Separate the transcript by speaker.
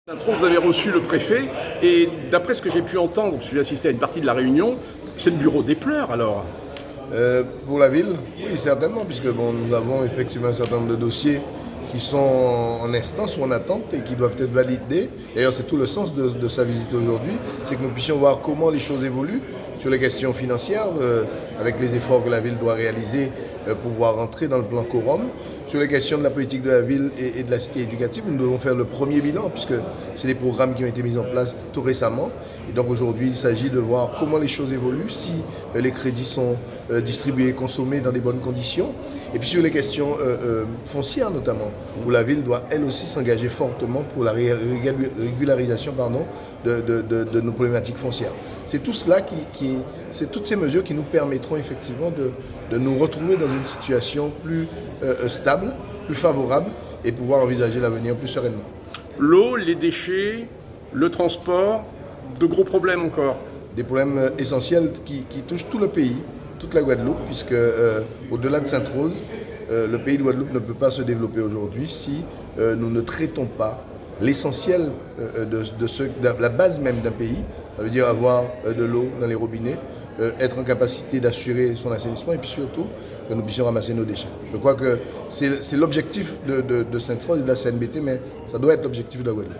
Speaker 1: Vous avez reçu le préfet et d'après ce que j'ai pu entendre, parce que j'ai assisté à une partie de la réunion, c'est le bureau des pleurs alors.
Speaker 2: Pour la ville, oui, certainement, puisque nous avons effectivement un certain nombre de dossiers qui sont en instance ou en attente et qui doivent être validés. D'ailleurs, c'est tout le sens de sa visite aujourd'hui, c'est que nous puissions voir comment les choses évoluent sur les questions financières, avec les efforts que la ville doit réaliser pour pouvoir rentrer dans le plan Quorum. Sur les questions de la politique de la ville et de la cité éducative, nous devons faire le premier bilan, puisque c'est des programmes qui ont été mis en place tout récemment. Et donc aujourd'hui, il s'agit de voir comment les choses évoluent, si les crédits sont distribués et consommés dans des bonnes conditions. Et puis sur les questions foncières notamment, où la ville doit elle aussi s'engager fortement pour la régularisation de nos problématiques foncières. C'est tout cela c'est toutes ces mesures qui nous permettront effectivement de nous retrouver dans une situation plus stable, plus favorable et pouvoir envisager l'avenir plus sereinement.
Speaker 1: L'eau, les déchets, le transport, de gros problèmes encore.
Speaker 2: Des problèmes essentiels qui touchent tout le pays, toute la Guadeloupe, puisque au-delà de Sainte-Rose, le pays de Guadeloupe ne peut pas se développer aujourd'hui si nous ne traitons pas l'essentiel de la base même d'un pays. Ça veut dire avoir de l'eau dans les robinets, être en capacité d'assurer son assainissement et puis surtout que nous puissions ramasser nos déchets. Je crois que c'est l'objectif de Sainte-Rose et de la CNBT, mais ça doit être l'objectif de la Guadeloupe.